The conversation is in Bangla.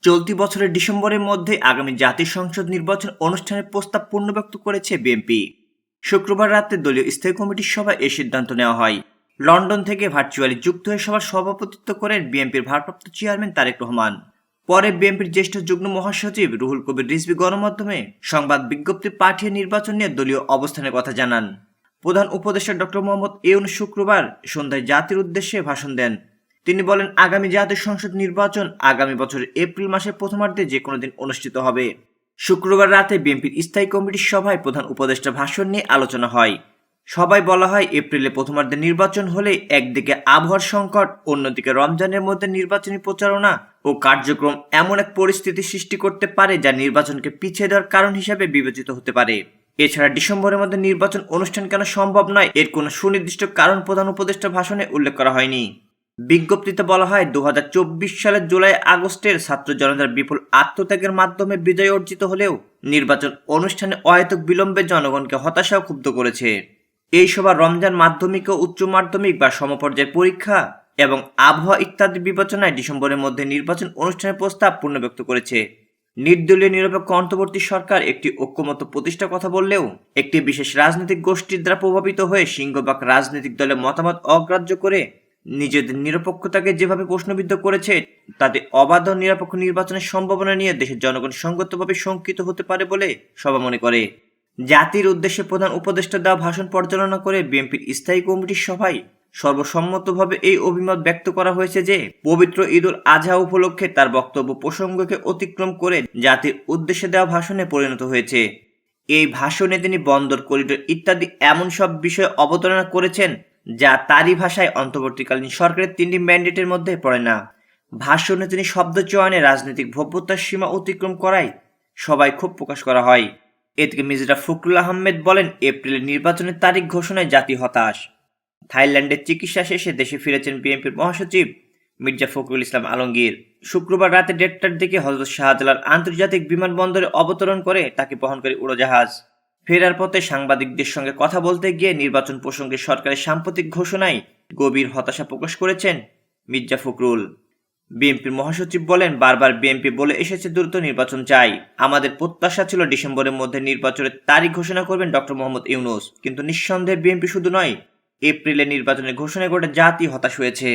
চলতি বছরের ডিসেম্বরের মধ্যে আগামী জাতীয় সংসদ নির্বাচন অনুষ্ঠানের প্রস্তাব পূর্ণব্যক্ত করেছে বিএনপি। শুক্রবার রাতে দলীয় স্থায়ী কমিটির সভায় এই সিদ্ধান্ত নেওয়া হয়। লন্ডন থেকে ভার্চুয়ালি যুক্ত হয়ে সভার সভাপতিত্ব করেন বিএনপির ভারপ্রাপ্ত চেয়ারম্যান তারেক রহমান। পরে বিএনপির জ্যেষ্ঠ যুগ্ম মহাসচিব রুহুল কবির রিজভী গণমাধ্যমে সংবাদ বিজ্ঞপ্তি পাঠিয়ে নির্বাচন নিয়ে দলীয় অবস্থানের কথা জানান। প্রধান উপদেষ্টা ডক্টর মোহাম্মদ ইউনূস শুক্রবার সন্ধ্যায় জাতির উদ্দেশ্যে ভাষণ দেন। তিনি বলেন, আগামী জাতীয় সংসদ নির্বাচন আগামী বছরের এপ্রিল মাসের প্রথমার্ধে যে কোনো দিন অনুষ্ঠিত হবে। শুক্রবার রাতে বিএনপির স্থায়ী কমিটির সভায় প্রধান উপদেষ্টা ভাষণ নিয়ে আলোচনা হয়। সবাই বলা হয়, এপ্রিলে প্রথমার্ধে নির্বাচন হলে একদিকে আবহাওয়ার সংকট, অন্যদিকে রমজানের মধ্যে নির্বাচনী প্রচারণা ও কার্যক্রম এমন এক পরিস্থিতি সৃষ্টি করতে পারে যা নির্বাচনকে পিছিয়ে দেওয়ার কারণ হিসেবে বিবেচিত হতে পারে। এছাড়া ডিসেম্বরের মধ্যে নির্বাচন অনুষ্ঠান কেন সম্ভব নয় এর কোনো সুনির্দিষ্ট কারণ প্রধান উপদেষ্টার ভাষণে উল্লেখ করা হয়নি। বিজ্ঞপ্তিতে বলা হয়, 2024 সালের জুলাই আগস্টের ছাত্র জনতার বিপুল আত্মত্যাগের মাধ্যমে বিজয় অর্জিত হলেও নির্বাচন অনুষ্ঠানে অহেতুক বিলম্বে জনগণকে হতাশা ও ক্ষুব্ধ করেছে। এই সভা রমজান, মাধ্যমিক ও উচ্চ মাধ্যমিক বা সমপর্যায়ের পরীক্ষা এবং আবহাওয়া ইত্যাদি বিবেচনায় ডিসেম্বরের মধ্যে নির্বাচন অনুষ্ঠানের প্রস্তাব পূর্ণব্যক্ত করেছে। নির্দলীয় নিরপেক্ষ অন্তর্বর্তী সরকার একটি ঐক্যমত্য প্রতিষ্ঠার কথা বললেও একটি বিশেষ রাজনৈতিক গোষ্ঠীর দ্বারা প্রভাবিত হয়ে সিংহভাগ রাজনৈতিক দলের মতামত অগ্রাহ্য করে নিজেদের নিরপেক্ষতাকে যেভাবে প্রশ্নবিদ্ধ করেছে, তাতে অবাধ ও নিরপেক্ষ নির্বাচনের সম্ভাবনা নিয়ে দেশের জনগণ সঙ্গতভাবে শঙ্কিত হতে পারে বলে সভা মনে করে। জাতির উদ্দেশ্যে প্রধান উপদেষ্টা দেওয়া ভাষণ পরিচালনা করে বিএনপির স্থায়ী কমিটির সভায় সর্বসম্মতভাবে এই অভিমত ব্যক্ত করা হয়েছে যে, পবিত্র ঈদুল আজহা উপলক্ষে তার বক্তব্য প্রসঙ্গকে অতিক্রম করে জাতির উদ্দেশ্যে দেওয়া ভাষণে পরিণত হয়েছে। এই ভাষণে তিনি বন্দর, করিডোর ইত্যাদি এমন সব বিষয়ে অবতারণা করেছেন যা তারই ভাষায় অন্তর্বর্তীকালীন সরকারের 3টি ম্যান্ডেটের মধ্যে পড়ে না। ভাষণে তিনি শব্দ চয়নে রাজনৈতিক ভব্যতার সীমা অতিক্রম করায় সবাই ক্ষোভ প্রকাশ করা হয়। এদিকে মির্জা ফখরুল আহমেদ বলেন, এপ্রিলে নির্বাচনের তারিখ ঘোষণায় জাতি হতাশ। থাইল্যান্ডের চিকিৎসা শেষে দেশে ফিরেছেন বিএনপির মহাসচিব মির্জা ফখরুল ইসলাম আলমগীর। শুক্রবার রাতে 1:30টার দিকে হযরত শাহজালাল আন্তর্জাতিক বিমানবন্দরে অবতরণ করে তাকে বহনকারী উড়োজাহাজ। ফেরার পথে সাংবাদিকদের সঙ্গে কথা বলতে গিয়ে নির্বাচন প্রসঙ্গে সরকারের সাম্প্রতিক ঘোষণায় গভীর হতাশা প্রকাশ করেছেন মির্জা ফখরুল। বিএনপির মহাসচিব বলেন, বারবার বিএনপি বলে এসেছে দ্রুত নির্বাচন চাই। আমাদের প্রত্যাশা ছিল ডিসেম্বরের মধ্যে নির্বাচনের তারিখ ঘোষণা করবেন ডক্টর মোহাম্মদ ইউনূস, কিন্তু নিঃসন্দেহে বিএনপি শুধু নয়, এপ্রিলে নির্বাচনের ঘোষণা করে জাতি হতাশ হয়েছে।